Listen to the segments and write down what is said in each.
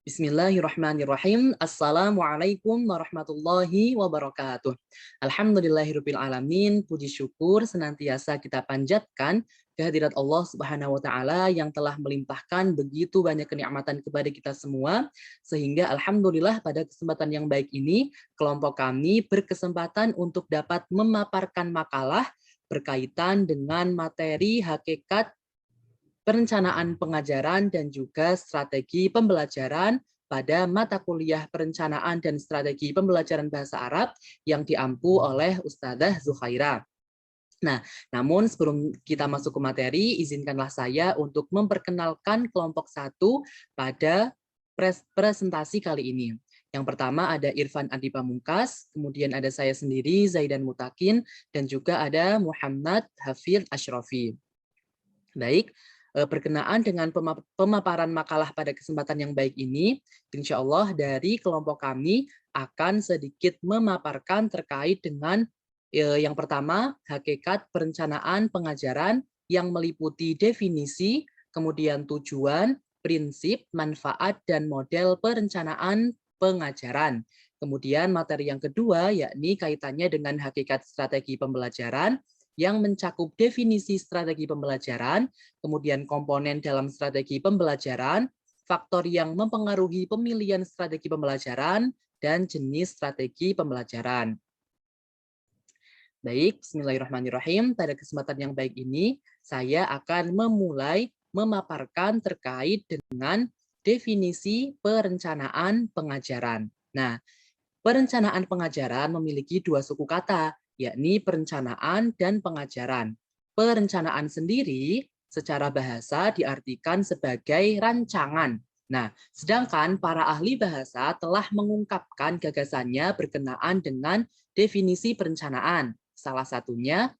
Bismillahirrahmanirrahim. Assalamualaikum warahmatullahi wabarakatuh. Alhamdulillahirabbil alamin. Puji syukur senantiasa kita panjatkan kehadirat Allah Subhanahu wa taala yang telah melimpahkan begitu banyak kenikmatan kepada kita semua, sehingga alhamdulillah pada kesempatan yang baik ini kelompok kami berkesempatan untuk dapat memaparkan makalah berkaitan dengan materi hakikat perencanaan pengajaran dan juga strategi pembelajaran pada mata kuliah perencanaan dan strategi pembelajaran bahasa Arab yang diampu oleh Ustadzah Zuhaira. Nah, namun sebelum kita masuk ke materi, izinkanlah saya untuk memperkenalkan kelompok 1 pada presentasi kali ini. Yang pertama ada Irfan Adi Pamungkas, kemudian ada saya sendiri, Zaidan Mutakin, dan juga ada Muhammad Hafidh Ashrafi. Baik, berkenaan dengan pemaparan makalah pada kesempatan yang baik ini, insya Allah dari kelompok kami akan sedikit memaparkan terkait dengan yang pertama, hakikat perencanaan pengajaran yang meliputi definisi, kemudian tujuan, prinsip, manfaat, dan model perencanaan pengajaran. Kemudian materi yang kedua, yakni kaitannya dengan hakikat strategi pembelajaran, yang mencakup definisi strategi pembelajaran, kemudian komponen dalam strategi pembelajaran, faktor yang mempengaruhi pemilihan strategi pembelajaran, dan jenis strategi pembelajaran. Baik, bismillahirrahmanirrahim. Pada kesempatan yang baik ini, saya akan memulai memaparkan terkait dengan definisi perencanaan pengajaran. Nah, perencanaan pengajaran memiliki dua suku kata, yakni perencanaan dan pengajaran. Perencanaan sendiri secara bahasa diartikan sebagai rancangan. Nah, sedangkan para ahli bahasa telah mengungkapkan gagasannya berkenaan dengan definisi perencanaan. Salah satunya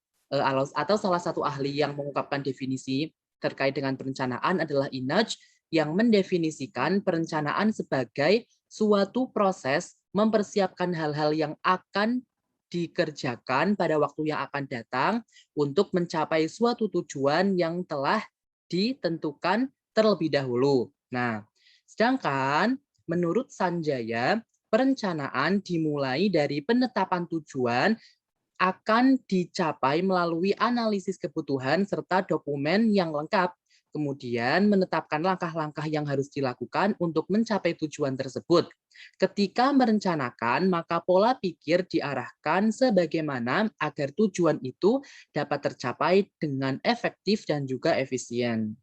atau salah satu ahli yang mengungkapkan definisi terkait dengan perencanaan adalah Inaj, yang mendefinisikan perencanaan sebagai suatu proses mempersiapkan hal-hal yang akan dikerjakan pada waktu yang akan datang untuk mencapai suatu tujuan yang telah ditentukan terlebih dahulu. Nah, sedangkan menurut Sanjaya, perencanaan dimulai dari penetapan tujuan akan dicapai melalui analisis kebutuhan serta dokumen yang lengkap. Kemudian menetapkan langkah-langkah yang harus dilakukan untuk mencapai tujuan tersebut. Ketika merencanakan, maka pola pikir diarahkan sebagaimana agar tujuan itu dapat tercapai dengan efektif dan juga efisien.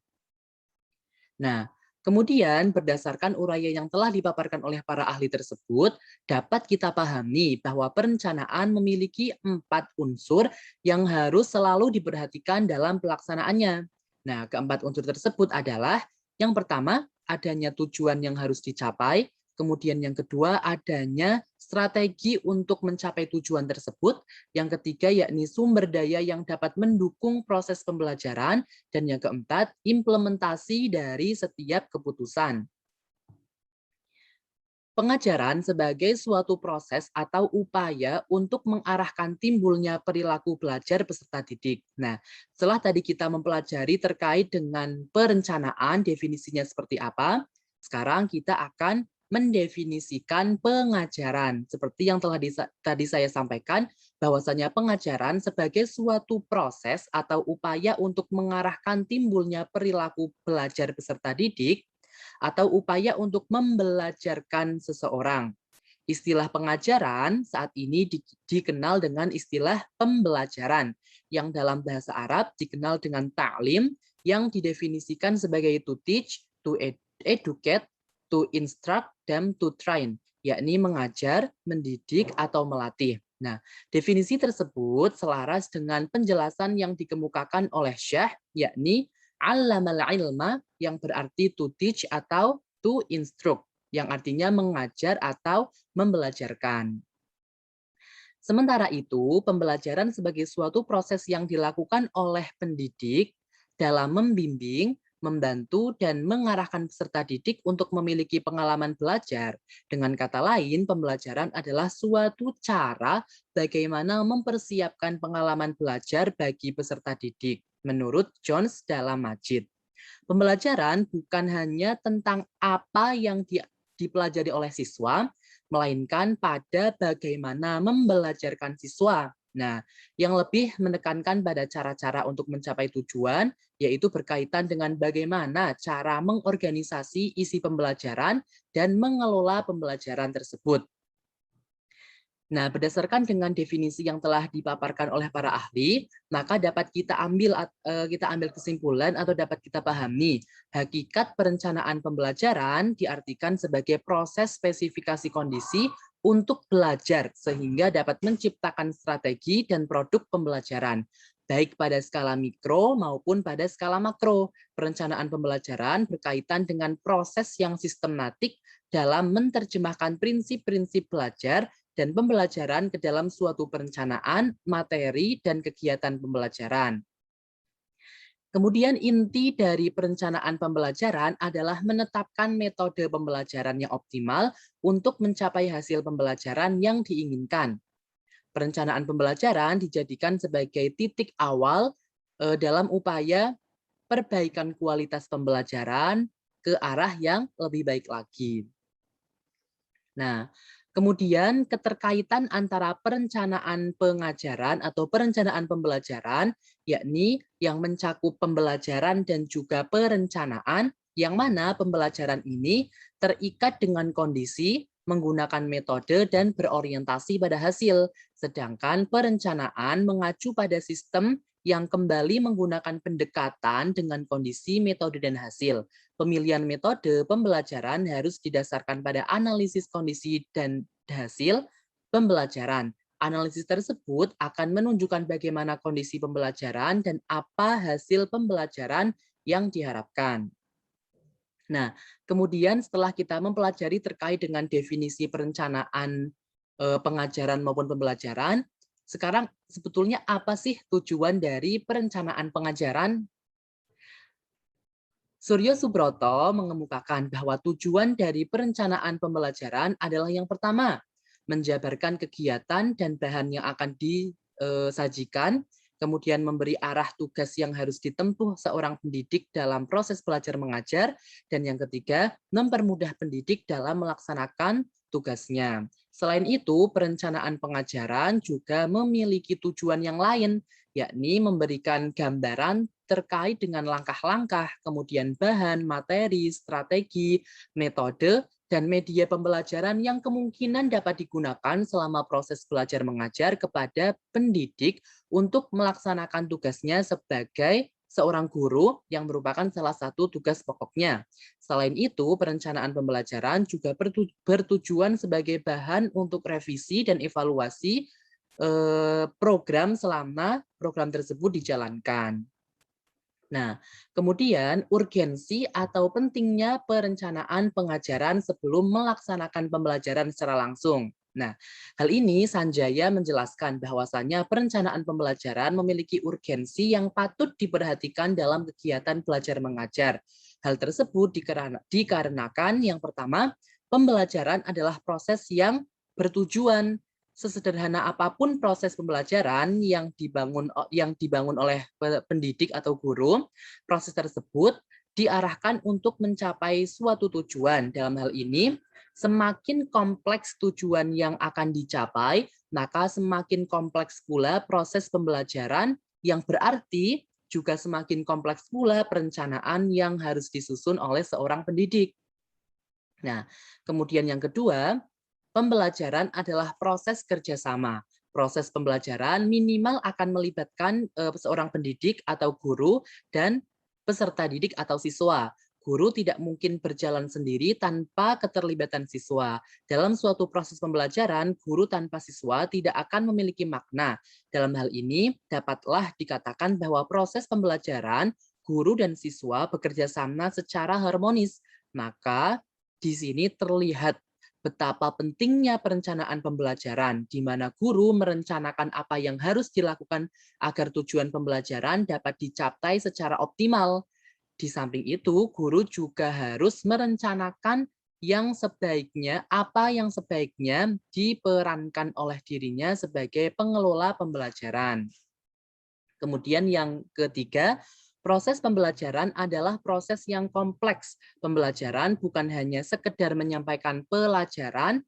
Nah, kemudian berdasarkan uraian yang telah dipaparkan oleh para ahli tersebut, dapat kita pahami bahwa perencanaan memiliki 4 unsur yang harus selalu diperhatikan dalam pelaksanaannya. Nah, keempat unsur tersebut adalah yang pertama, adanya tujuan yang harus dicapai, kemudian yang kedua, adanya strategi untuk mencapai tujuan tersebut, yang ketiga yakni sumber daya yang dapat mendukung proses pembelajaran, dan yang keempat, implementasi dari setiap keputusan. Pengajaran sebagai suatu proses atau upaya untuk mengarahkan timbulnya perilaku belajar peserta didik. Nah, setelah tadi kita mempelajari terkait dengan perencanaan, definisinya seperti apa, sekarang kita akan mendefinisikan pengajaran. Seperti yang telah tadi saya sampaikan, bahwasanya pengajaran sebagai suatu proses atau upaya untuk mengarahkan timbulnya perilaku belajar peserta didik atau upaya untuk membelajarkan seseorang. Istilah pengajaran saat ini dikenal dengan istilah pembelajaran, yang dalam bahasa Arab dikenal dengan ta'lim, yang didefinisikan sebagai to teach, to educate, to instruct, dan to train, yakni mengajar, mendidik, atau melatih. Nah, definisi tersebut selaras dengan penjelasan yang dikemukakan oleh Syekh, yakni allamal ilma, yang berarti to teach atau to instruct, yang artinya mengajar atau membelajarkan. Sementara itu, pembelajaran sebagai suatu proses yang dilakukan oleh pendidik dalam membimbing, membantu, dan mengarahkan peserta didik untuk memiliki pengalaman belajar. Dengan kata lain, pembelajaran adalah suatu cara bagaimana mempersiapkan pengalaman belajar bagi peserta didik, menurut Jones dalam Majid. Pembelajaran bukan hanya tentang apa yang dipelajari oleh siswa, melainkan pada bagaimana membelajarkan siswa. Nah, yang lebih menekankan pada cara-cara untuk mencapai tujuan, yaitu berkaitan dengan bagaimana cara mengorganisasi isi pembelajaran dan mengelola pembelajaran tersebut. Nah, berdasarkan dengan definisi yang telah dipaparkan oleh para ahli, maka dapat kita ambil kesimpulan atau dapat kita pahami, hakikat perencanaan pembelajaran diartikan sebagai proses spesifikasi kondisi untuk belajar sehingga dapat menciptakan strategi dan produk pembelajaran, baik pada skala mikro maupun pada skala makro. Perencanaan pembelajaran berkaitan dengan proses yang sistematik dalam menerjemahkan prinsip-prinsip belajar dan pembelajaran ke dalam suatu perencanaan, materi, dan kegiatan pembelajaran. Kemudian inti dari perencanaan pembelajaran adalah menetapkan metode pembelajaran yang optimal untuk mencapai hasil pembelajaran yang diinginkan. Perencanaan pembelajaran dijadikan sebagai titik awal dalam upaya perbaikan kualitas pembelajaran ke arah yang lebih baik lagi. Nah, kemudian keterkaitan antara perencanaan pengajaran atau perencanaan pembelajaran, yakni yang mencakup pembelajaran dan juga perencanaan, yang mana pembelajaran ini terikat dengan kondisi, menggunakan metode, dan berorientasi pada hasil. Sedangkan perencanaan mengacu pada sistem yang kembali menggunakan pendekatan dengan kondisi, metode, dan hasil. Pemilihan metode pembelajaran harus didasarkan pada analisis kondisi dan hasil pembelajaran. Analisis tersebut akan menunjukkan bagaimana kondisi pembelajaran dan apa hasil pembelajaran yang diharapkan. Nah, kemudian setelah kita mempelajari terkait dengan definisi perencanaan pengajaran maupun pembelajaran, sekarang sebetulnya apa sih tujuan dari perencanaan pengajaran? Suryo Subroto mengemukakan bahwa tujuan dari perencanaan pembelajaran adalah yang pertama, menjabarkan kegiatan dan bahan yang akan disajikan, kemudian memberi arah tugas yang harus ditempuh seorang pendidik dalam proses belajar mengajar, dan yang ketiga, mempermudah pendidik dalam melaksanakan tugasnya. Selain itu, perencanaan pengajaran juga memiliki tujuan yang lain, yakni memberikan gambaran terkait dengan langkah-langkah, kemudian bahan, materi, strategi, metode, dan media pembelajaran yang kemungkinan dapat digunakan selama proses belajar mengajar kepada pendidik untuk melaksanakan tugasnya sebagai seorang guru yang merupakan salah satu tugas pokoknya. Selain itu, perencanaan pembelajaran juga bertujuan sebagai bahan untuk revisi dan evaluasi program selama program tersebut dijalankan. Nah, kemudian urgensi atau pentingnya perencanaan pengajaran sebelum melaksanakan pembelajaran secara langsung. Nah, hal ini Sanjaya menjelaskan bahwasannya perencanaan pembelajaran memiliki urgensi yang patut diperhatikan dalam kegiatan belajar mengajar. Hal tersebut dikarenakan yang pertama, pembelajaran adalah proses yang bertujuan. Sesederhana apapun proses pembelajaran yang dibangun oleh pendidik atau guru, proses tersebut diarahkan untuk mencapai suatu tujuan. Dalam hal ini, semakin kompleks tujuan yang akan dicapai, maka semakin kompleks pula proses pembelajaran, yang berarti juga semakin kompleks pula perencanaan yang harus disusun oleh seorang pendidik. Nah, kemudian yang kedua, pembelajaran adalah proses kerjasama. Proses pembelajaran minimal akan melibatkan seorang pendidik atau guru dan peserta didik atau siswa. Guru tidak mungkin berjalan sendiri tanpa keterlibatan siswa. Dalam suatu proses pembelajaran, guru tanpa siswa tidak akan memiliki makna. Dalam hal ini, dapatlah dikatakan bahwa proses pembelajaran, guru dan siswa bekerja sama secara harmonis. Maka di sini terlihat betapa pentingnya perencanaan pembelajaran, di mana guru merencanakan apa yang harus dilakukan agar tujuan pembelajaran dapat dicapai secara optimal. Di samping itu, guru juga harus merencanakan apa yang sebaiknya diperankan oleh dirinya sebagai pengelola pembelajaran. Kemudian yang ketiga, Proses pembelajaran adalah proses yang kompleks. Pembelajaran bukan hanya sekedar menyampaikan pelajaran,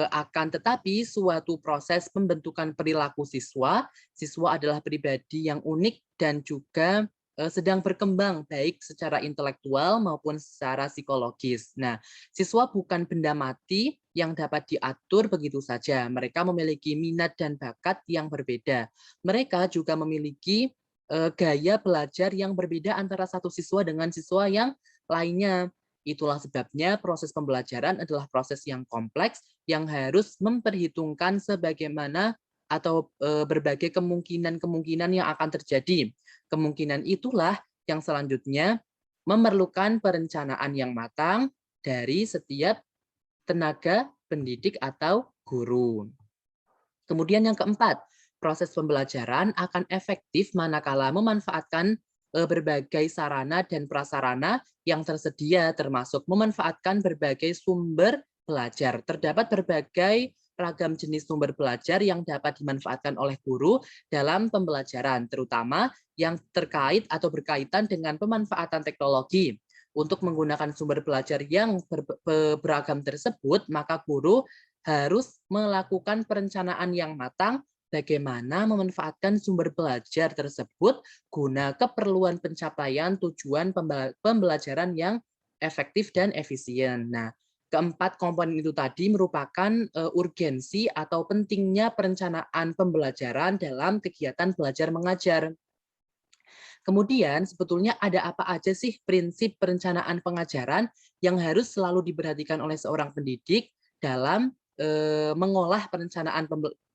akan tetapi suatu proses pembentukan perilaku siswa. Siswa adalah pribadi yang unik dan juga sedang berkembang baik secara intelektual maupun secara psikologis. Nah, siswa bukan benda mati yang dapat diatur begitu saja. Mereka memiliki minat dan bakat yang berbeda. Mereka juga memiliki gaya belajar yang berbeda antara satu siswa dengan siswa yang lainnya. Itulah sebabnya proses pembelajaran adalah proses yang kompleks yang harus memperhitungkan sebagaimana atau berbagai kemungkinan-kemungkinan yang akan terjadi. Kemungkinan itulah yang selanjutnya memerlukan perencanaan yang matang dari setiap tenaga pendidik atau guru. Kemudian yang keempat, proses pembelajaran akan efektif manakala memanfaatkan berbagai sarana dan prasarana yang tersedia, termasuk memanfaatkan berbagai sumber belajar. Terdapat berbagai ragam jenis sumber belajar yang dapat dimanfaatkan oleh guru dalam pembelajaran, terutama yang terkait atau berkaitan dengan pemanfaatan teknologi. Untuk menggunakan sumber belajar yang beragam tersebut, maka guru harus melakukan perencanaan yang matang bagaimana memanfaatkan sumber belajar tersebut guna keperluan pencapaian tujuan pembelajaran yang efektif dan efisien. Nah, keempat komponen itu tadi merupakan urgensi atau pentingnya perencanaan pembelajaran dalam kegiatan belajar mengajar. Kemudian sebetulnya ada apa aja sih prinsip perencanaan pengajaran yang harus selalu diperhatikan oleh seorang pendidik dalam mengolah perencanaan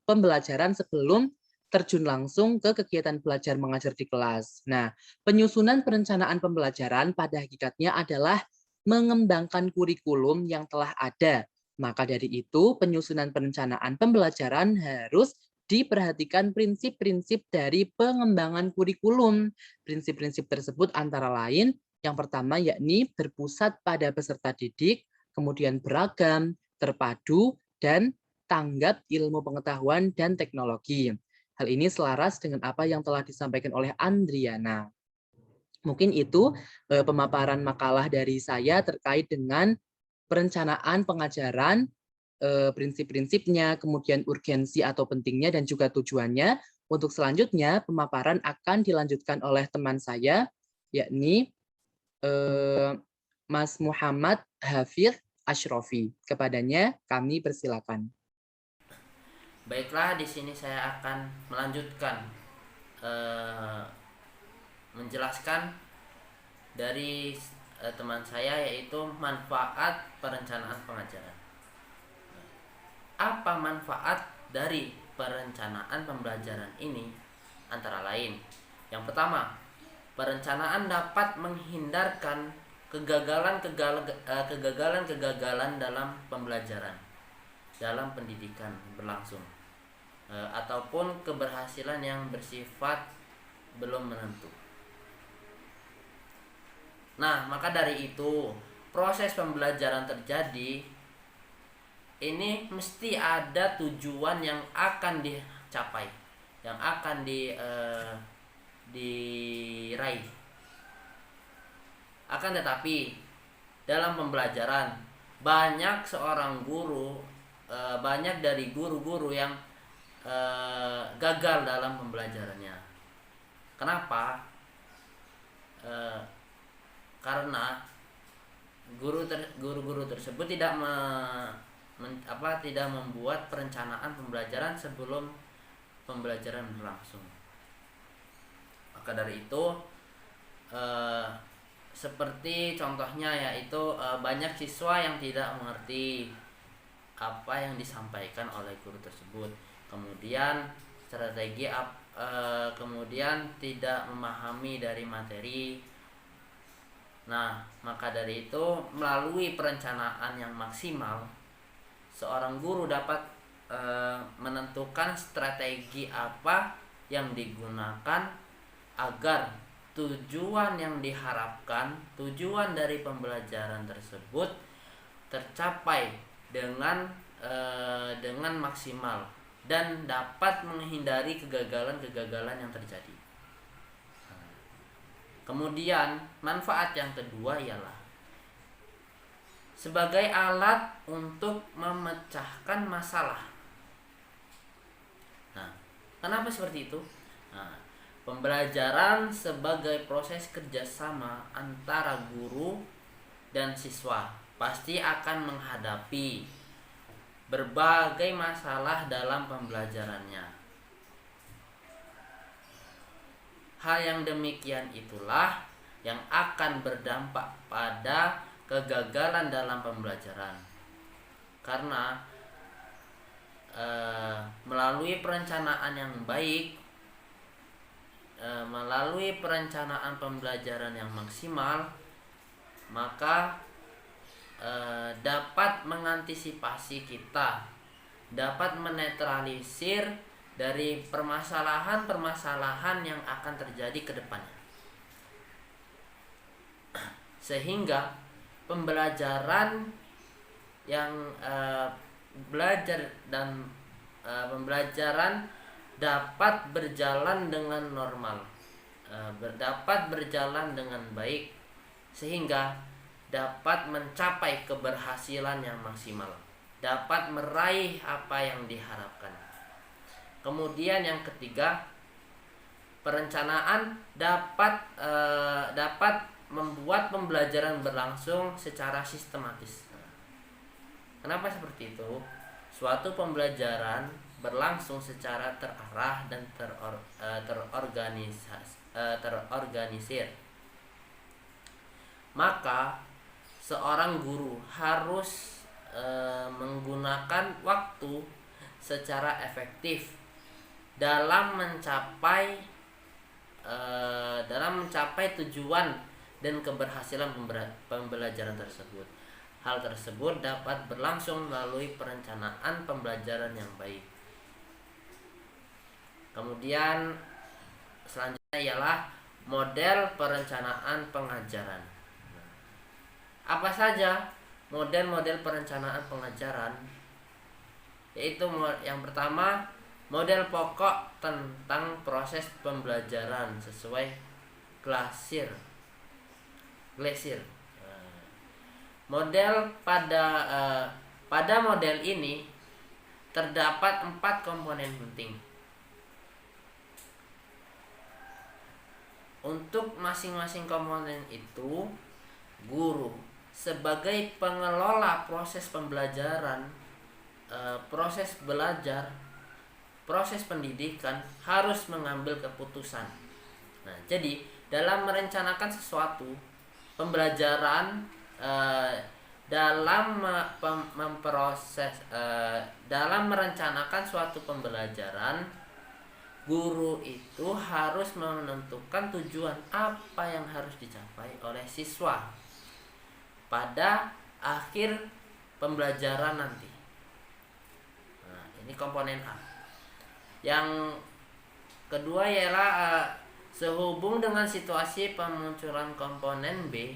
pembelajaran sebelum terjun langsung ke kegiatan belajar mengajar di kelas. Nah, penyusunan perencanaan pembelajaran pada hakikatnya adalah mengembangkan kurikulum yang telah ada. Maka dari itu, penyusunan perencanaan pembelajaran harus diperhatikan prinsip-prinsip dari pengembangan kurikulum. Prinsip-prinsip tersebut antara lain, yang pertama yakni berpusat pada peserta didik, kemudian beragam, terpadu, dan tanggap ilmu pengetahuan dan teknologi. Hal ini selaras dengan apa yang telah disampaikan oleh Andriana. Mungkin itu pemaparan makalah dari saya terkait dengan perencanaan pengajaran, prinsip-prinsipnya, kemudian urgensi atau pentingnya, dan juga tujuannya. Untuk selanjutnya, pemaparan akan dilanjutkan oleh teman saya, yakni Mas Muhammad Hafidh Ashrofi. Kepadanya kami persilakan. Baiklah, di sini saya akan melanjutkan menjelaskan dari teman saya, yaitu manfaat perencanaan pengajaran. Apa manfaat dari perencanaan pembelajaran ini? Antara lain, yang pertama, perencanaan dapat menghindarkan kegagalan dalam pembelajaran, dalam pendidikan berlangsung, ataupun keberhasilan yang bersifat belum menentu. Nah, maka dari itu, proses pembelajaran terjadi ini mesti ada tujuan yang akan dicapai, yang akan diraih. Akan tetapi, dalam pembelajaran banyak seorang guru, banyak dari guru-guru yang gagal dalam pembelajarannya. Kenapa? Karena guru-guru tersebut tidak tidak membuat perencanaan pembelajaran sebelum pembelajaran berlangsung. Maka dari itu, seperti contohnya yaitu banyak siswa yang tidak mengerti apa yang disampaikan oleh guru tersebut, kemudian strategi kemudian tidak memahami dari materi. Nah, maka dari itu, melalui perencanaan yang maksimal, seorang guru dapat menentukan strategi apa yang digunakan agar tujuan yang diharapkan, tujuan dari pembelajaran tersebut tercapai dengan maksimal dan dapat menghindari kegagalan-kegagalan yang terjadi. Kemudian manfaat yang kedua ialah sebagai alat untuk memecahkan masalah. Nah, kenapa seperti itu? Nah, pembelajaran sebagai proses kerjasama antara guru dan siswa pasti akan menghadapi berbagai masalah dalam pembelajarannya. Hal yang demikian itulah yang akan berdampak pada kegagalan dalam pembelajaran. Karena melalui perencanaan yang baik, melalui perencanaan pembelajaran yang maksimal, maka dapat mengantisipasi kita, dapat menetralisir dari permasalahan-permasalahan yang akan terjadi ke depannya. Sehingga pembelajaran yang pembelajaran dapat berjalan dengan normal, dapat berjalan dengan baik, sehingga dapat mencapai keberhasilan yang maksimal, dapat meraih apa yang diharapkan. Kemudian yang ketiga, perencanaan dapat membuat pembelajaran berlangsung secara sistematis. Kenapa seperti itu? Suatu pembelajaran berlangsung secara terarah dan terorganisir. Maka seorang guru harus menggunakan waktu secara efektif dalam mencapai tujuan dan keberhasilan pembelajaran tersebut. Hal tersebut dapat berlangsung melalui perencanaan pembelajaran yang baik. Kemudian selanjutnya ialah model perencanaan pengajaran. Apa saja model-model perencanaan pengajaran? Yaitu yang pertama, model pokok tentang proses pembelajaran sesuai Glaser. Model pada model ini terdapat 4 komponen penting. Untuk masing-masing komponen itu, guru sebagai pengelola proses pembelajaran, proses belajar, proses pendidikan harus mengambil keputusan. Nah, jadi dalam merencanakan sesuatu pembelajaran, dalam dalam merencanakan suatu pembelajaran, guru itu harus menentukan tujuan apa yang harus dicapai oleh siswa pada akhir pembelajaran nanti. Nah, ini komponen A. Yang kedua ialah sehubung dengan situasi pemunculan komponen B,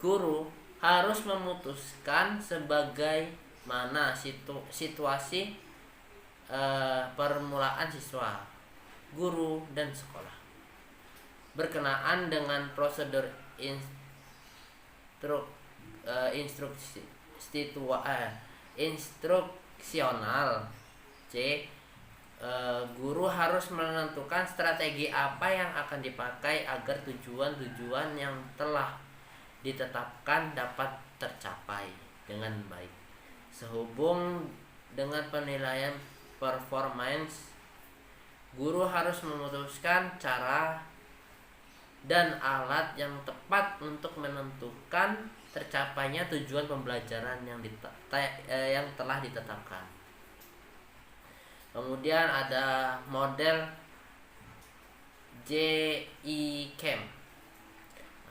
guru harus memutuskan sebagaimana situasi permulaan siswa, guru, dan sekolah berkenaan dengan prosedur instruksional. C. Guru harus menentukan strategi apa yang akan dipakai agar tujuan-tujuan yang telah ditetapkan dapat tercapai dengan baik. Sehubung dengan penilaian performance, guru harus memutuskan cara dan alat yang tepat untuk menentukan tercapainya tujuan pembelajaran yang telah ditetapkan. Kemudian ada model GECAM.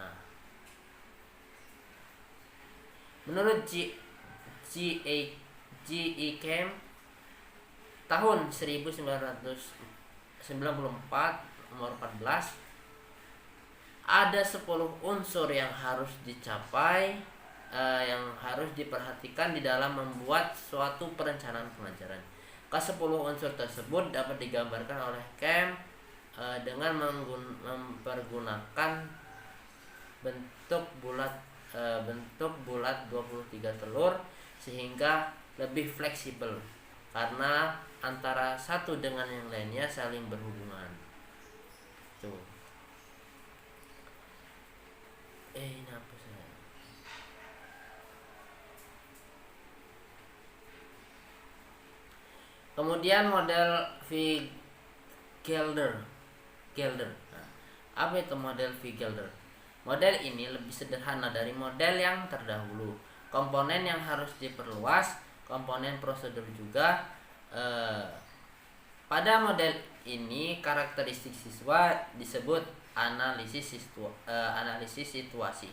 Nah, menurut GECAM tahun 1994 nomor 14, ada 10 unsur yang harus dicapai, yang harus diperhatikan di dalam membuat suatu perencanaan pengajaran. Ke-10 unsur tersebut dapat digambarkan oleh CAM dengan mempergunakan bentuk bulat 23 telur sehingga lebih fleksibel karena antara satu dengan yang lainnya saling berhubungan. Tuh. Ini apa saya? Kemudian model Gelder. Nah, apa itu model Gelder? Model ini lebih sederhana dari model yang terdahulu. Komponen yang harus diperluas, komponen prosedur juga. Pada model ini karakteristik siswa disebut analisis situasi.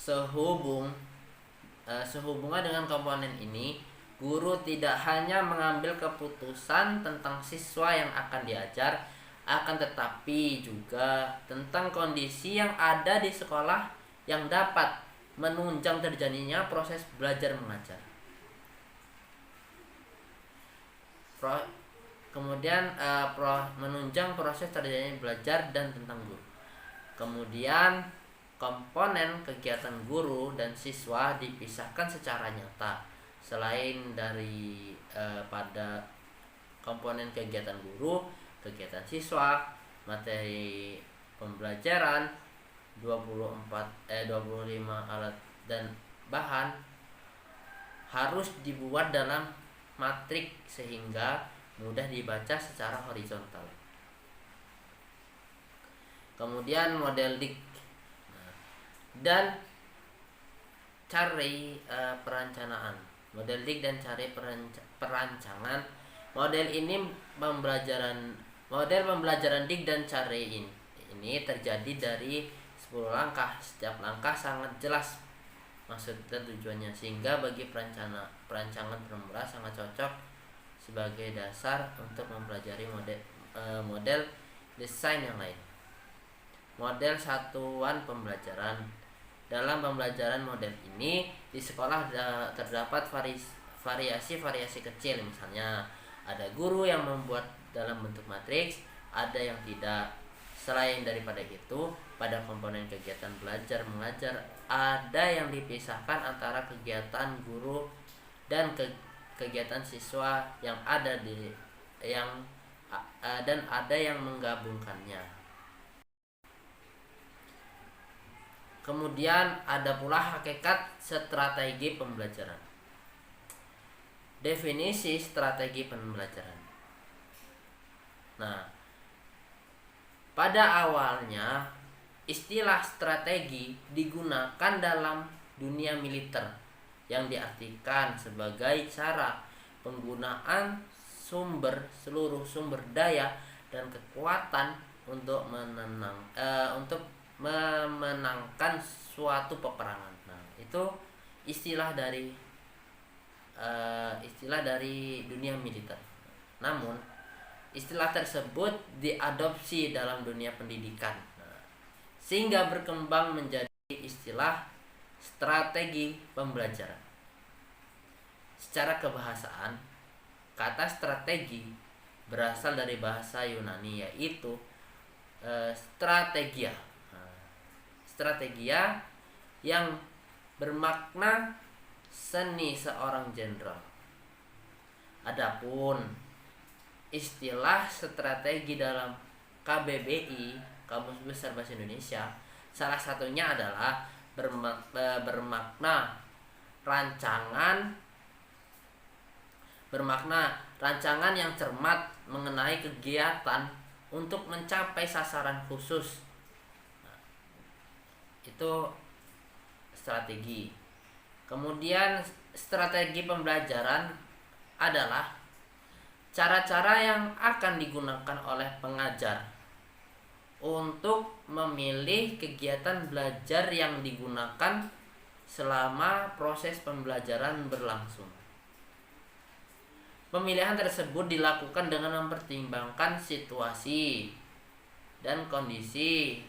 Sehubungan dengan komponen ini, guru tidak hanya mengambil keputusan tentang siswa yang akan diajar, akan tetapi juga tentang kondisi yang ada di sekolah yang dapat menunjang terjadinya proses belajar mengajar. Kemudian menunjang proses terjadinya belajar dan tentang guru. Kemudian komponen kegiatan guru dan siswa dipisahkan secara nyata. Selain dari pada komponen kegiatan guru, kegiatan siswa, materi pembelajaran, 25 alat dan bahan harus dibuat dalam matrik sehingga mudah dibaca secara horizontal. Kemudian model Dick dan cari perencanaan. Model Dick dan cari perancangan. Model pembelajaran Dick dan cari ini terjadi dari 10 langkah. Setiap langkah sangat jelas maksud dan tujuannya, sehingga bagi perancangan pemula sangat cocok sebagai dasar untuk mempelajari model desain yang lain. Model satuan pembelajaran. Dalam pembelajaran model ini di sekolah terdapat variasi-variasi kecil, misalnya ada guru yang membuat dalam bentuk matriks, ada yang tidak. Selain daripada itu, pada komponen kegiatan belajar mengajar ada yang dipisahkan antara kegiatan guru dan kegiatan siswa dan ada yang menggabungkannya. Kemudian ada pula hakikat strategi pembelajaran. Definisi strategi pembelajaran. Nah, pada awalnya istilah strategi digunakan dalam dunia militer yang diartikan sebagai cara penggunaan seluruh sumber daya dan kekuatan untuk memenangkan suatu peperangan. Nah, itu istilah dari dunia militer. Namun, istilah tersebut diadopsi dalam dunia pendidikan, sehingga berkembang menjadi istilah strategi pembelajaran. Secara kebahasaan, kata strategi berasal dari bahasa Yunani, yaitu strategia. Strategia yang bermakna seni seorang jenderal. Adapun istilah strategi dalam KBBI, Kamus Besar Bahasa Indonesia, salah satunya adalah bermakna rancangan yang cermat mengenai kegiatan untuk mencapai sasaran khusus. Itu strategi. Kemudian strategi pembelajaran adalah cara-cara yang akan digunakan oleh pengajar untuk memilih kegiatan belajar yang digunakan selama proses pembelajaran berlangsung. Pemilihan tersebut dilakukan dengan mempertimbangkan situasi dan kondisi,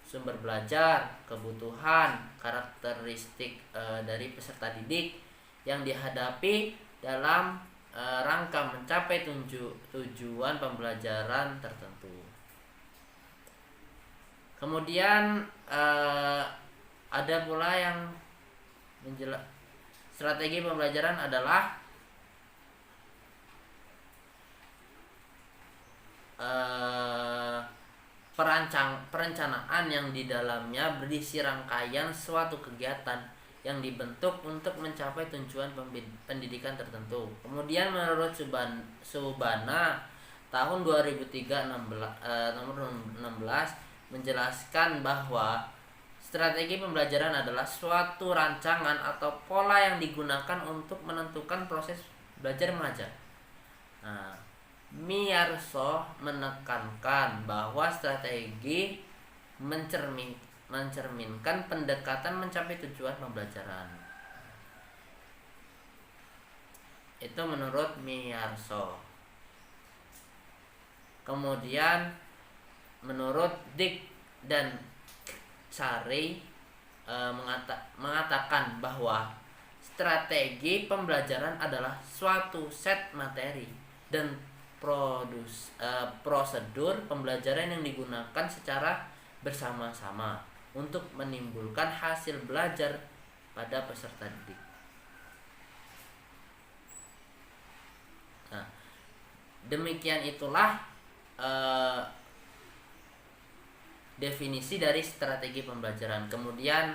sumber belajar, kebutuhan, karakteristik dari peserta didik yang dihadapi dalam rangka mencapai tujuan pembelajaran tertentu. Kemudian ada pula yang strategi pembelajaran adalah perencanaan yang di dalamnya berisi rangkaian suatu kegiatan yang dibentuk untuk mencapai tujuan pendidikan tertentu. Kemudian menurut Subana tahun 2003 nomor 16 menjelaskan bahwa strategi pembelajaran adalah suatu rancangan atau pola yang digunakan untuk menentukan proses belajar mengajar. Nah, Miyarso menekankan bahwa strategi mencerminkan pendekatan mencapai tujuan pembelajaran. Itu menurut Miyarso. Kemudian menurut Dick dan Sari mengatakan bahwa strategi pembelajaran adalah suatu set materi dan prosedur pembelajaran yang digunakan secara bersama-sama untuk menimbulkan hasil belajar pada peserta didik. Nah, demikian itulah definisi dari strategi pembelajaran. Kemudian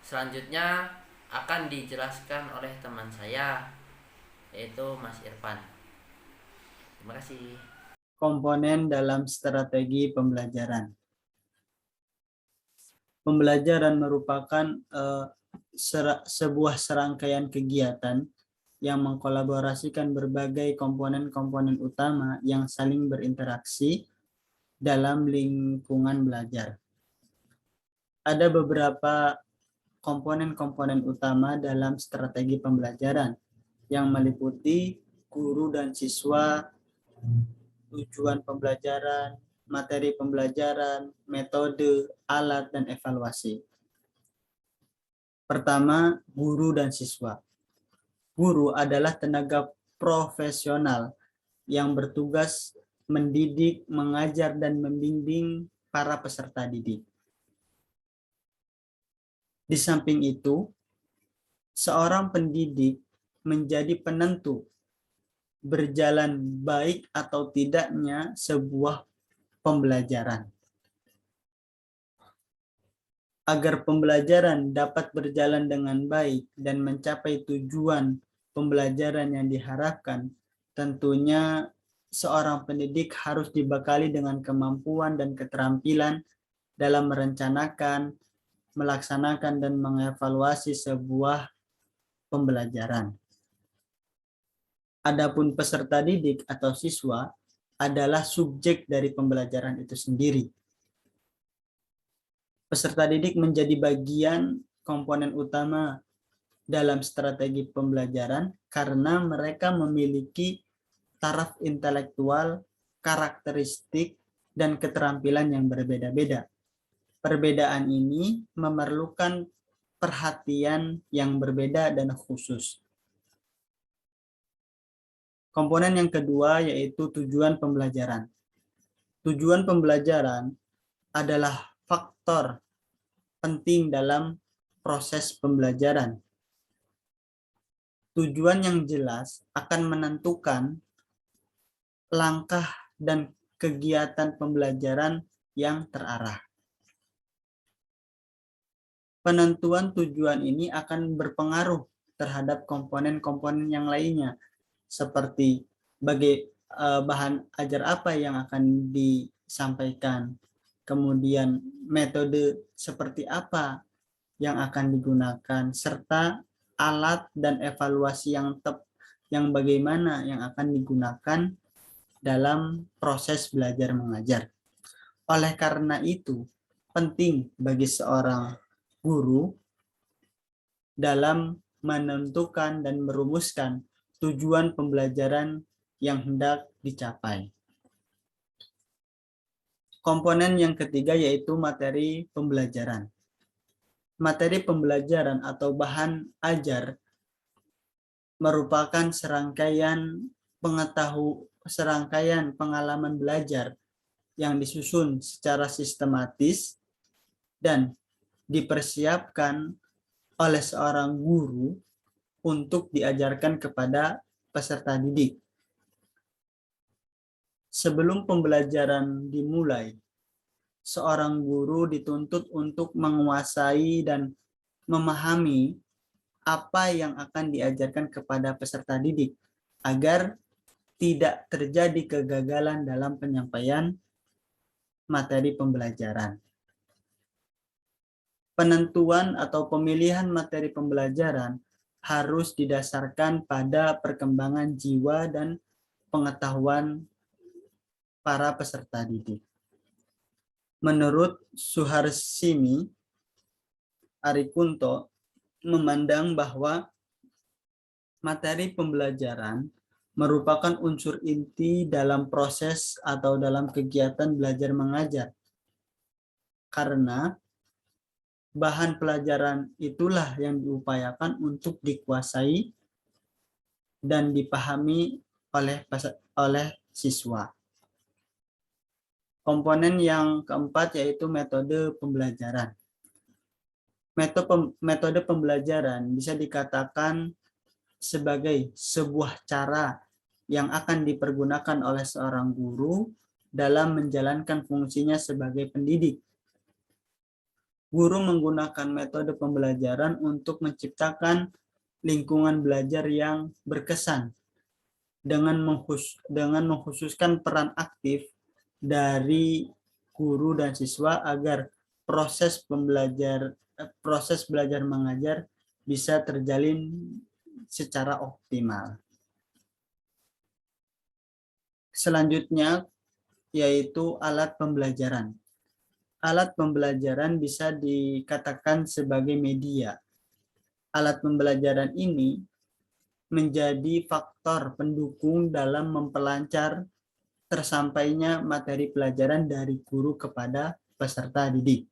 selanjutnya akan dijelaskan oleh teman saya, yaitu Mas Irfan. Terima kasih. Komponen dalam strategi pembelajaran. Pembelajaran merupakan sebuah serangkaian kegiatan yang mengkolaborasikan berbagai komponen-komponen utama yang saling berinteraksi dalam lingkungan belajar. Ada beberapa komponen-komponen utama dalam strategi pembelajaran yang meliputi guru dan siswa, tujuan pembelajaran, materi pembelajaran, metode, alat, dan evaluasi. Pertama, guru dan siswa. Guru adalah tenaga profesional yang bertugas mendidik, mengajar, dan membimbing para peserta didik. Di samping itu, seorang pendidik menjadi penentu berjalan baik atau tidaknya sebuah pembelajaran. Agar pembelajaran dapat berjalan dengan baik dan mencapai tujuan pembelajaran yang diharapkan, tentunya seorang pendidik harus dibekali dengan kemampuan dan keterampilan dalam merencanakan, melaksanakan, dan mengevaluasi sebuah pembelajaran. Adapun peserta didik atau siswa adalah subjek dari pembelajaran itu sendiri. Peserta didik menjadi bagian komponen utama dalam strategi pembelajaran karena mereka memiliki taraf intelektual, karakteristik, dan keterampilan yang berbeda-beda. Perbedaan ini memerlukan perhatian yang berbeda dan khusus. Komponen yang kedua yaitu tujuan pembelajaran. Tujuan pembelajaran adalah faktor penting dalam proses pembelajaran. Tujuan yang jelas akan menentukan langkah dan kegiatan pembelajaran yang terarah. Penentuan tujuan ini akan berpengaruh terhadap komponen-komponen yang lainnya, seperti bahan ajar apa yang akan disampaikan, kemudian metode seperti apa yang akan digunakan, serta alat dan evaluasi yang bagaimana yang akan digunakan dalam proses belajar mengajar. Oleh karena itu, penting bagi seorang guru dalam menentukan dan merumuskan tujuan pembelajaran yang hendak dicapai. Komponen yang ketiga yaitu materi pembelajaran. Materi pembelajaran atau bahan ajar merupakan serangkaian pengalaman belajar yang disusun secara sistematis dan dipersiapkan oleh seorang guru untuk diajarkan kepada peserta didik. Sebelum pembelajaran dimulai, seorang guru dituntut untuk menguasai dan memahami apa yang akan diajarkan kepada peserta didik agar tidak terjadi kegagalan dalam penyampaian materi pembelajaran. Penentuan atau pemilihan materi pembelajaran harus didasarkan pada perkembangan jiwa dan pengetahuan para peserta didik. Menurut Suharsini Arikunto, memandang bahwa materi pembelajaran merupakan unsur inti dalam proses atau dalam kegiatan belajar mengajar. Karena bahan pelajaran itulah yang diupayakan untuk dikuasai dan dipahami oleh siswa. Komponen yang keempat yaitu metode pembelajaran. Metode pembelajaran bisa dikatakan sebagai sebuah cara yang akan dipergunakan oleh seorang guru dalam menjalankan fungsinya sebagai pendidik. Guru menggunakan metode pembelajaran untuk menciptakan lingkungan belajar yang berkesan dengan mengkhususkan peran aktif dari guru dan siswa agar proses belajar mengajar bisa terjalin secara optimal. Selanjutnya yaitu alat pembelajaran. Alat pembelajaran bisa dikatakan sebagai media. Alat pembelajaran ini menjadi faktor pendukung dalam memperlancar tersampainya materi pelajaran dari guru kepada peserta didik.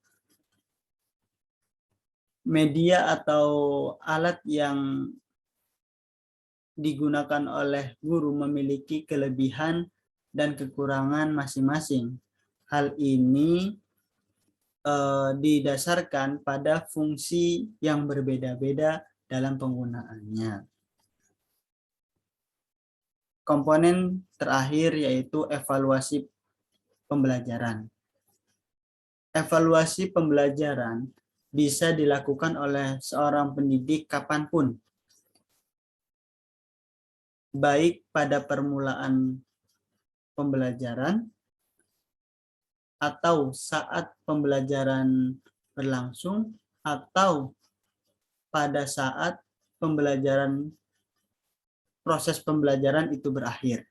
Media atau alat yang digunakan oleh guru memiliki kelebihan dan kekurangan masing-masing. Hal ini didasarkan pada fungsi yang berbeda-beda dalam penggunaannya. Komponen terakhir yaitu evaluasi pembelajaran. Evaluasi pembelajaran bisa dilakukan oleh seorang pendidik kapanpun, baik pada permulaan pembelajaran atau saat pembelajaran berlangsung atau pada saat proses pembelajaran itu berakhir.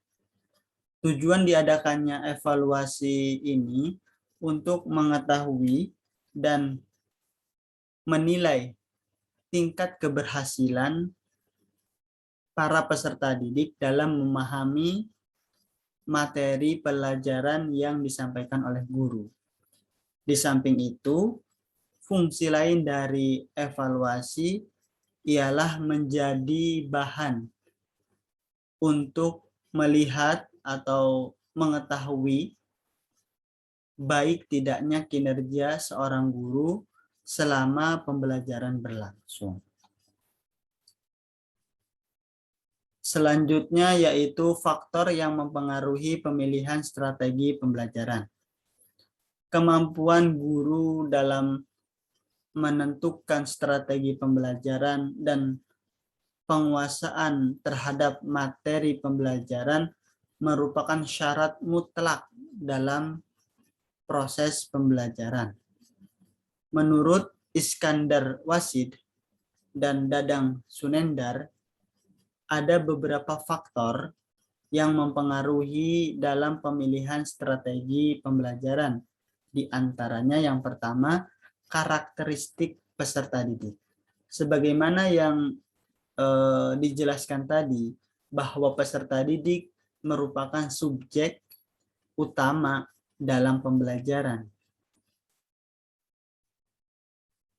Tujuan diadakannya evaluasi ini untuk mengetahui dan menilai tingkat keberhasilan para peserta didik dalam memahami materi pelajaran yang disampaikan oleh guru. Di samping itu, fungsi lain dari evaluasi ialah menjadi bahan untuk melihat atau mengetahui baik tidaknya kinerja seorang guru selama pembelajaran berlangsung. Selanjutnya yaitu faktor yang mempengaruhi pemilihan strategi pembelajaran. Kemampuan guru dalam menentukan strategi pembelajaran dan penguasaan terhadap materi pembelajaran merupakan syarat mutlak dalam proses pembelajaran. Menurut Iskandar Wasid dan Dadang Sunendar, ada beberapa faktor yang mempengaruhi dalam pemilihan strategi pembelajaran. Di antaranya yang pertama, karakteristik peserta didik. Sebagaimana yang dijelaskan tadi, bahwa peserta didik merupakan subjek utama dalam pembelajaran.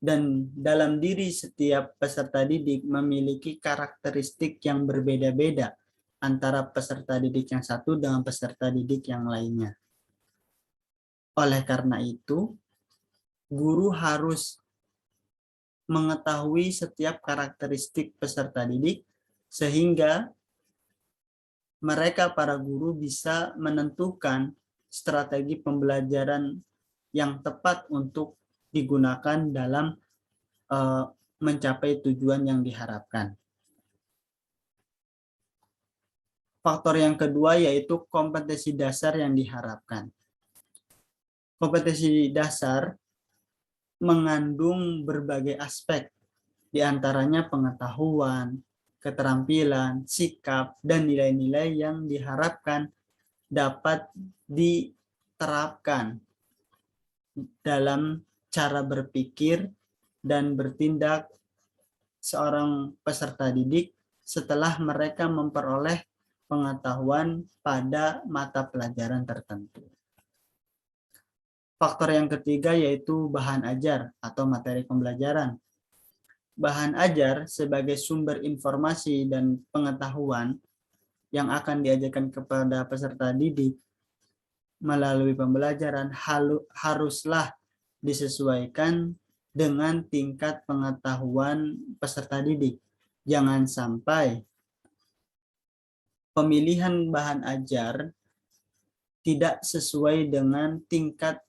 dan dalam diri setiap peserta didik memiliki karakteristik yang berbeda-beda antara peserta didik yang satu dengan peserta didik yang lainnya. Oleh karena itu, guru harus mengetahui setiap karakteristik peserta didik sehingga mereka para guru bisa menentukan strategi pembelajaran yang tepat untuk digunakan dalam mencapai tujuan yang diharapkan. Faktor yang kedua yaitu kompetensi dasar yang diharapkan. Kompetensi dasar mengandung berbagai aspek, diantaranya pengetahuan, keterampilan, sikap, dan nilai-nilai yang diharapkan dapat diterapkan dalam cara berpikir dan bertindak seorang peserta didik setelah mereka memperoleh pengetahuan pada mata pelajaran tertentu. Faktor yang ketiga yaitu bahan ajar atau materi pembelajaran. Bahan ajar sebagai sumber informasi dan pengetahuan yang akan diajarkan kepada peserta didik melalui pembelajaran haruslah disesuaikan dengan tingkat pengetahuan peserta didik. Jangan sampai pemilihan bahan ajar tidak sesuai dengan tingkat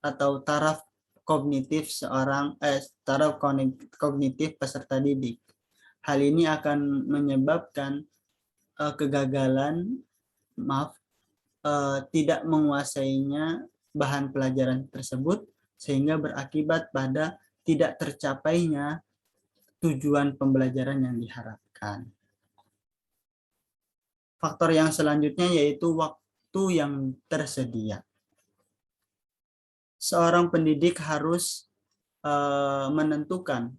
atau taraf kognitif taraf kognitif peserta didik. Hal ini akan menyebabkan kegagalan, tidak menguasainya bahan pelajaran tersebut sehingga berakibat pada tidak tercapainya tujuan pembelajaran yang diharapkan. Faktor yang selanjutnya yaitu waktu yang tersedia. Seorang pendidik harus menentukan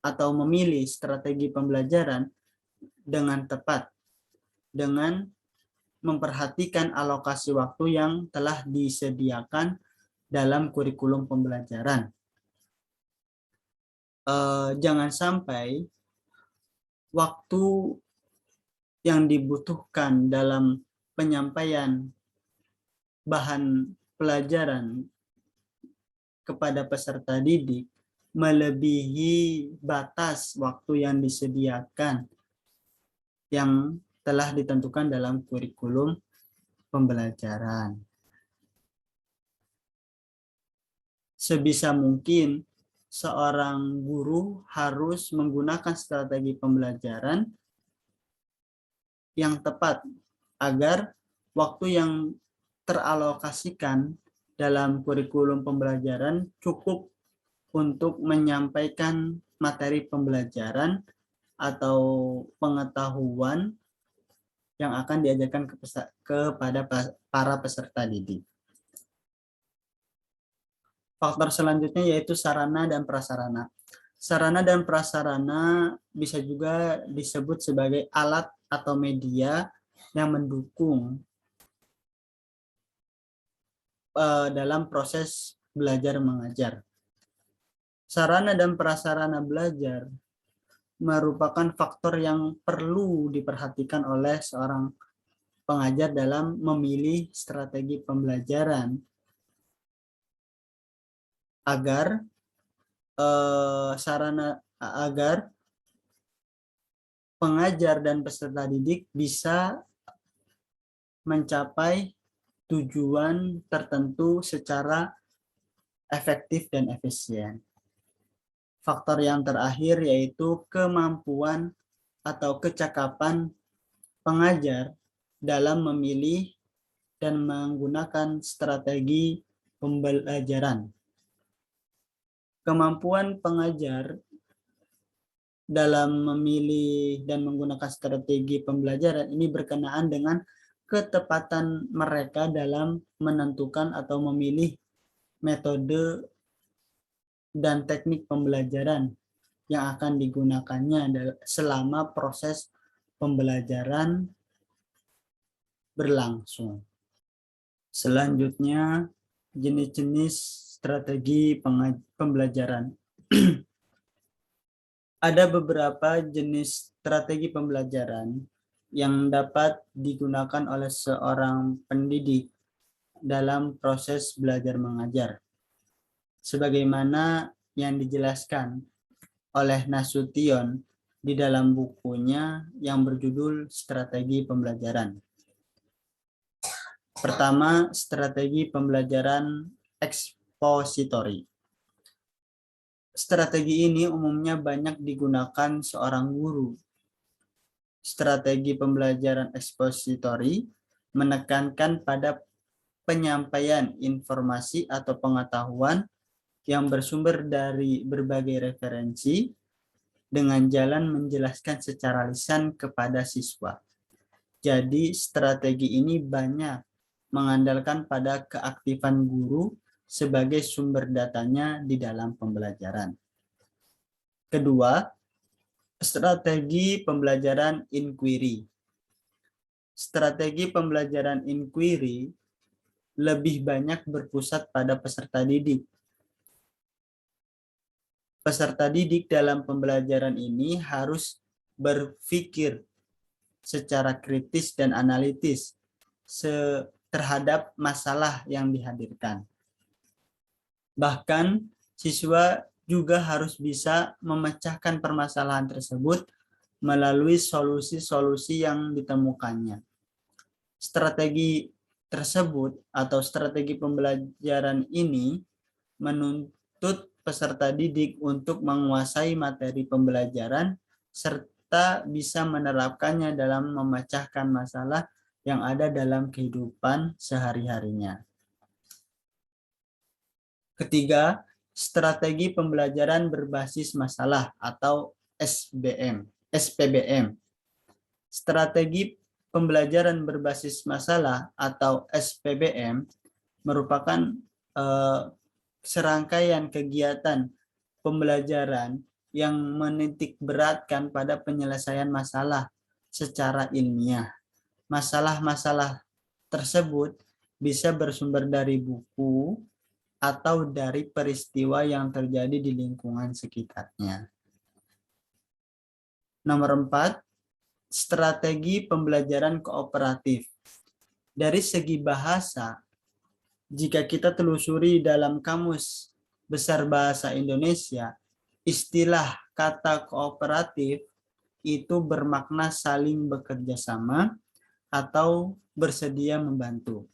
atau memilih strategi pembelajaran dengan tepat, dengan memperhatikan alokasi waktu yang telah disediakan dalam kurikulum pembelajaran. Jangan sampai waktu yang dibutuhkan dalam penyampaian bahan pelajaran kepada peserta didik melebihi batas waktu yang disediakan yang telah ditentukan dalam kurikulum pembelajaran. Sebisa mungkin, seorang guru harus menggunakan strategi pembelajaran yang tepat agar waktu yang teralokasikan dalam kurikulum pembelajaran cukup untuk menyampaikan materi pembelajaran atau pengetahuan yang akan diajarkan kepada para peserta didik. Faktor selanjutnya yaitu sarana dan prasarana. Sarana dan prasarana bisa juga disebut sebagai alat atau media yang mendukung dalam proses belajar mengajar. Sarana dan prasarana belajar merupakan faktor yang perlu diperhatikan oleh seorang pengajar dalam memilih strategi pembelajaran agar pengajar dan peserta didik bisa mencapai tujuan tertentu secara efektif dan efisien. Faktor yang terakhir yaitu kemampuan atau kecakapan pengajar dalam memilih dan menggunakan strategi pembelajaran. Kemampuan pengajar dalam memilih dan menggunakan strategi pembelajaran ini berkenaan dengan ketepatan mereka dalam menentukan atau memilih metode dan teknik pembelajaran yang akan digunakannya selama proses pembelajaran berlangsung. Selanjutnya, jenis-jenis strategi pembelajaran. Ada beberapa jenis strategi pembelajaran yang dapat digunakan oleh seorang pendidik dalam proses belajar mengajar. Sebagaimana yang dijelaskan oleh Nasution di dalam bukunya yang berjudul Strategi Pembelajaran. Pertama, strategi pembelajaran ekspositori. Strategi ini umumnya banyak digunakan seorang guru. Strategi pembelajaran ekspositori menekankan pada penyampaian informasi atau pengetahuan yang bersumber dari berbagai referensi dengan jalan menjelaskan secara lisan kepada siswa. Jadi strategi ini banyak mengandalkan pada keaktifan guru sebagai sumber datanya di dalam pembelajaran. Kedua, strategi pembelajaran inquiry. Strategi pembelajaran inquiry lebih banyak berpusat pada peserta didik. Peserta didik dalam pembelajaran ini harus berpikir secara kritis dan analitis terhadap masalah yang dihadirkan. Bahkan, siswa juga harus bisa memecahkan permasalahan tersebut melalui solusi-solusi yang ditemukannya. Strategi tersebut atau strategi pembelajaran ini menuntut peserta didik untuk menguasai materi pembelajaran serta bisa menerapkannya dalam memecahkan masalah yang ada dalam kehidupan sehari-harinya. Ketiga, strategi pembelajaran berbasis masalah atau SPBM. Strategi pembelajaran berbasis masalah atau SPBM merupakan serangkaian kegiatan pembelajaran yang menitik beratkan pada penyelesaian masalah secara ilmiah. Masalah-masalah tersebut bisa bersumber dari buku atau dari peristiwa yang terjadi di lingkungan sekitarnya. Nomor 4, strategi pembelajaran kooperatif. Dari segi bahasa, jika kita telusuri dalam Kamus Besar Bahasa Indonesia, istilah kata kooperatif itu bermakna saling bekerja sama atau bersedia membantu.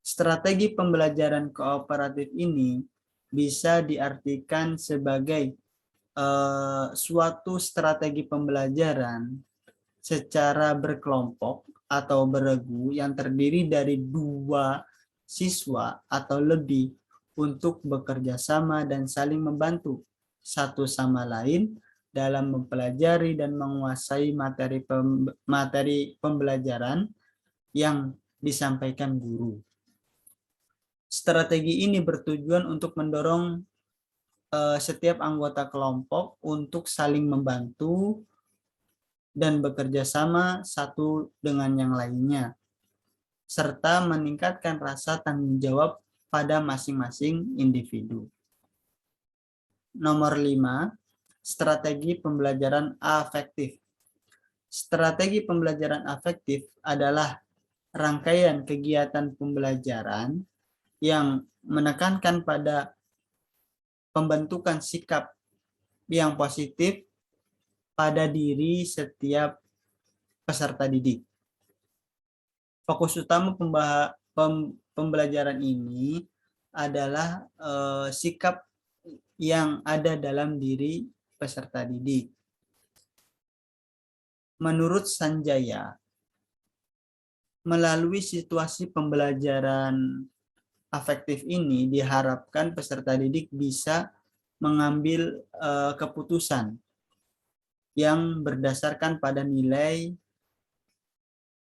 Strategi pembelajaran kooperatif ini bisa diartikan sebagai suatu strategi pembelajaran secara berkelompok atau beregu yang terdiri dari 2 siswa atau lebih untuk bekerja sama dan saling membantu satu sama lain dalam mempelajari dan menguasai materi pembelajaran yang disampaikan guru. Strategi ini bertujuan untuk mendorong setiap anggota kelompok untuk saling membantu dan bekerja sama satu dengan yang lainnya, serta meningkatkan rasa tanggung jawab pada masing-masing individu. Nomor 5, strategi pembelajaran afektif. Strategi pembelajaran afektif adalah rangkaian kegiatan pembelajaran yang menekankan pada pembentukan sikap yang positif pada diri setiap peserta didik. Fokus utama pembelajaran ini adalah sikap yang ada dalam diri peserta didik. Menurut Sanjaya, melalui situasi pembelajaran afektif ini diharapkan peserta didik bisa mengambil keputusan yang berdasarkan pada nilai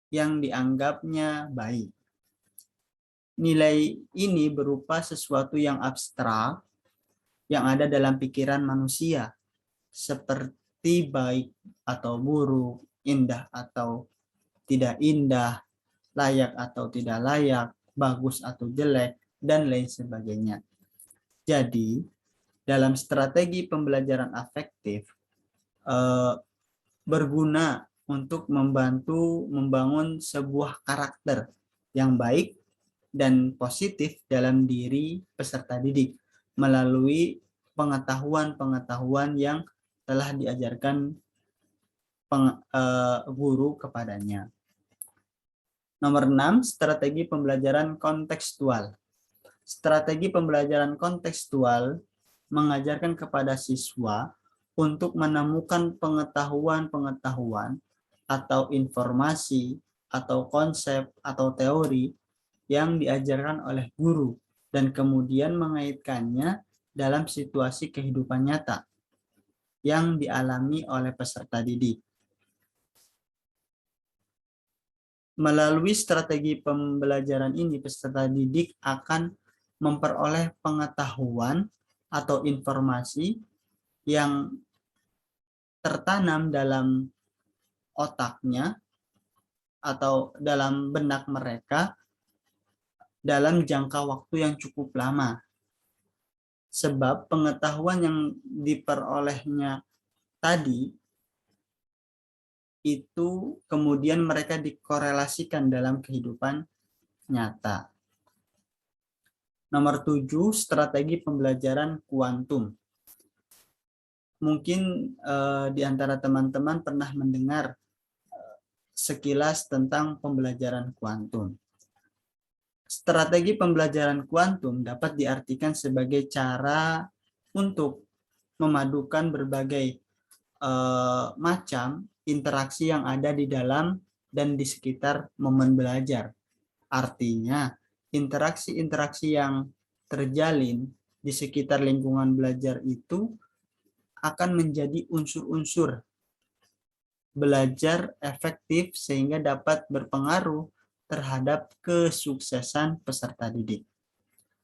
yang dianggapnya baik. Nilai ini berupa sesuatu yang abstrak yang ada dalam pikiran manusia, seperti baik atau buruk, indah atau tidak indah, layak atau tidak layak, bagus atau jelek, dan lain sebagainya. Jadi, dalam strategi pembelajaran afektif berguna untuk membantu membangun sebuah karakter yang baik dan positif dalam diri peserta didik melalui pengetahuan-pengetahuan yang telah diajarkan guru kepadanya. Nomor 6, strategi pembelajaran kontekstual. Strategi pembelajaran kontekstual mengajarkan kepada siswa untuk menemukan pengetahuan-pengetahuan atau informasi atau konsep atau teori yang diajarkan oleh guru dan kemudian mengaitkannya dalam situasi kehidupan nyata yang dialami oleh peserta didik. Melalui strategi pembelajaran ini, peserta didik akan memperoleh pengetahuan atau informasi yang tertanam dalam otaknya atau dalam benak mereka dalam jangka waktu yang cukup lama. Sebab pengetahuan yang diperolehnya tadi itu kemudian mereka dikorelasikan dalam kehidupan nyata. Nomor 7, strategi pembelajaran kuantum. Mungkin di antara teman-teman pernah mendengar sekilas tentang pembelajaran kuantum. Strategi pembelajaran kuantum dapat diartikan sebagai cara untuk memadukan berbagai macam interaksi yang ada di dalam dan di sekitar momen belajar. Artinya, interaksi-interaksi yang terjalin di sekitar lingkungan belajar itu akan menjadi unsur-unsur belajar efektif sehingga dapat berpengaruh terhadap kesuksesan peserta didik.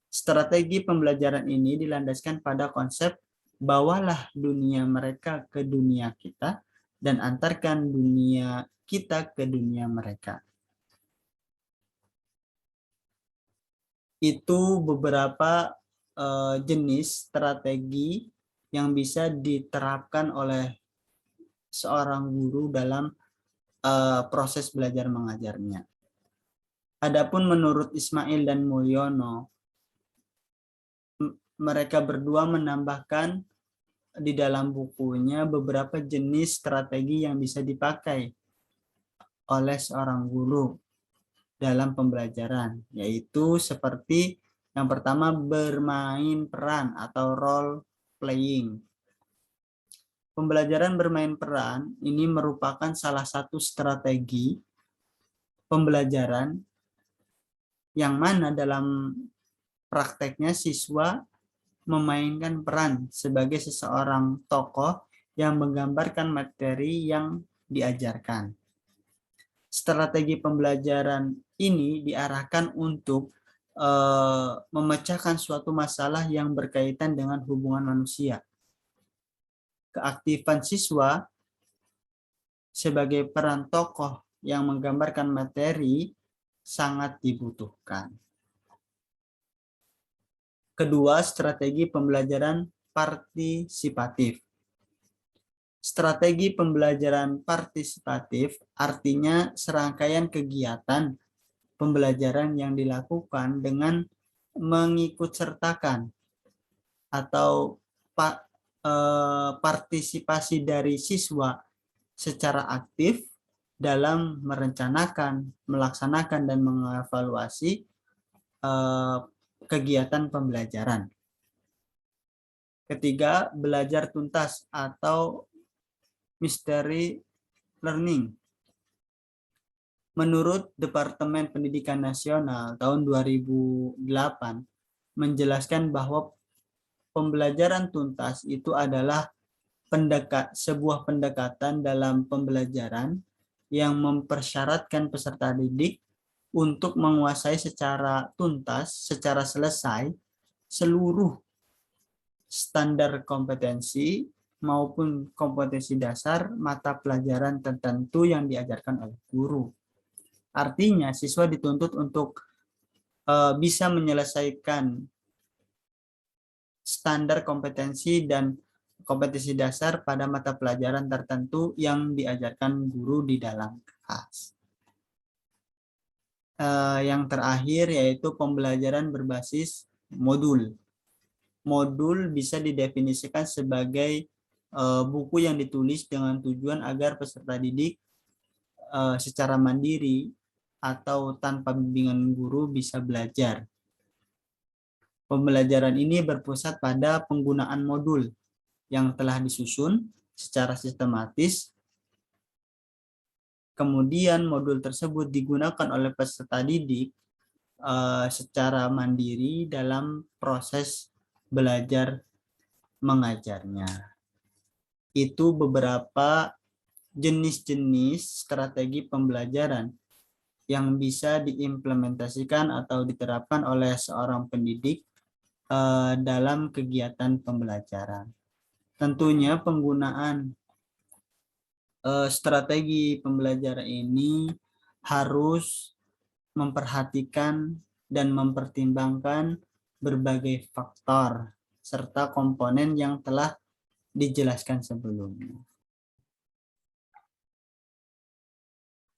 Strategi pembelajaran ini dilandaskan pada konsep bawalah dunia mereka ke dunia kita dan antarkan dunia kita ke dunia mereka. Itu beberapa jenis strategi yang bisa diterapkan oleh seorang guru dalam proses belajar mengajarnya. Adapun menurut Ismail dan Mulyono, mereka berdua menambahkan di dalam bukunya beberapa jenis strategi yang bisa dipakai oleh seorang guru dalam pembelajaran, yaitu seperti yang pertama bermain peran atau role playing. Pembelajaran bermain peran ini merupakan salah satu strategi pembelajaran yang mana dalam prakteknya siswa memainkan peran sebagai seseorang tokoh yang menggambarkan materi yang diajarkan. Strategi pembelajaran ini diarahkan untuk memecahkan suatu masalah yang berkaitan dengan hubungan manusia. Keaktifan siswa sebagai peran tokoh yang menggambarkan materi sangat dibutuhkan. Kedua, strategi pembelajaran partisipatif. Strategi pembelajaran partisipatif artinya serangkaian kegiatan pembelajaran yang dilakukan dengan mengikutsertakan atau partisipasi dari siswa secara aktif dalam merencanakan, melaksanakan, dan mengevaluasi kegiatan pembelajaran. Ketiga, belajar tuntas atau mystery learning. Menurut Departemen Pendidikan Nasional tahun 2008 menjelaskan bahwa pembelajaran tuntas itu adalah sebuah pendekatan dalam pembelajaran yang mempersyaratkan peserta didik untuk menguasai secara tuntas, secara selesai, seluruh standar kompetensi maupun kompetensi dasar mata pelajaran tertentu yang diajarkan oleh guru. Artinya, siswa dituntut untuk bisa menyelesaikan standar kompetensi dan kompetensi dasar pada mata pelajaran tertentu yang diajarkan guru di dalam kelas. Yang terakhir yaitu pembelajaran berbasis modul. Modul bisa didefinisikan sebagai buku yang ditulis dengan tujuan agar peserta didik secara mandiri atau tanpa bimbingan guru bisa belajar. Pembelajaran ini berpusat pada penggunaan modul yang telah disusun secara sistematis. Kemudian modul tersebut digunakan oleh peserta didik secara mandiri dalam proses belajar mengajarnya. Itu beberapa jenis-jenis strategi pembelajaran yang bisa diimplementasikan atau diterapkan oleh seorang pendidik dalam kegiatan pembelajaran. Tentunya penggunaan strategi pembelajaran ini harus memperhatikan dan mempertimbangkan berbagai faktor serta komponen yang telah dijelaskan sebelumnya.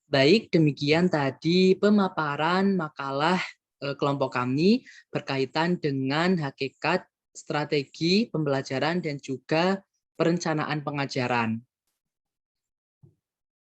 Baik, demikian tadi pemaparan makalah kelompok kami berkaitan dengan hakikat strategi pembelajaran dan juga perencanaan pengajaran.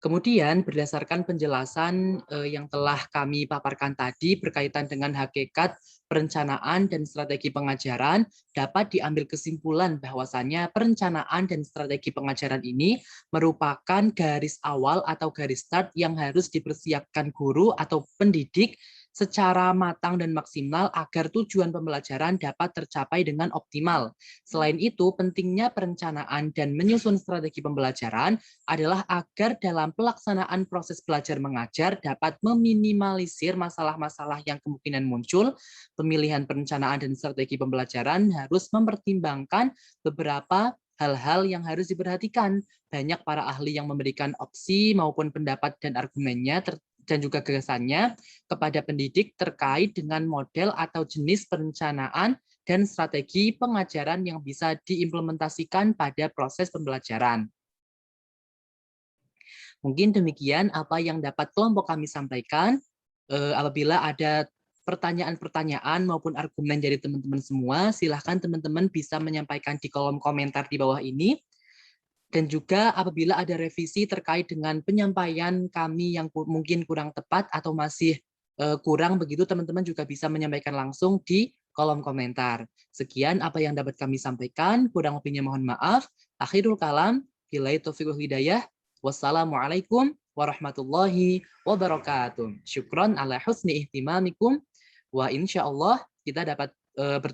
Kemudian berdasarkan penjelasan yang telah kami paparkan tadi berkaitan dengan hakikat perencanaan dan strategi pengajaran, dapat diambil kesimpulan bahwasannya perencanaan dan strategi pengajaran ini merupakan garis awal atau garis start yang harus dipersiapkan guru atau pendidik secara matang dan maksimal agar tujuan pembelajaran dapat tercapai dengan optimal. Selain itu, pentingnya perencanaan dan menyusun strategi pembelajaran adalah agar dalam pelaksanaan proses belajar mengajar dapat meminimalisir masalah-masalah yang kemungkinan muncul. Pemilihan perencanaan dan strategi pembelajaran harus mempertimbangkan beberapa hal-hal yang harus diperhatikan. Banyak para ahli yang memberikan opsi maupun pendapat dan argumennya dan juga gagasannya kepada pendidik terkait dengan model atau jenis perencanaan dan strategi pengajaran yang bisa diimplementasikan pada proses pembelajaran. Mungkin demikian apa yang dapat kelompok kami sampaikan. Apabila ada pertanyaan-pertanyaan maupun argumen dari teman-teman semua, silahkan teman-teman bisa menyampaikan di kolom komentar di bawah ini. Dan juga apabila ada revisi terkait dengan penyampaian kami yang mungkin kurang tepat atau masih kurang begitu, teman-teman juga bisa menyampaikan langsung di kolom komentar. Sekian apa yang dapat kami sampaikan, kurang lebihnya mohon maaf. Akhirul kalam, billahi taufiq wal hidayah. Wassalamualaikum warahmatullahi wabarakatuh. Syukron ala husni ihtimamikum. Wa insyaallah kita dapat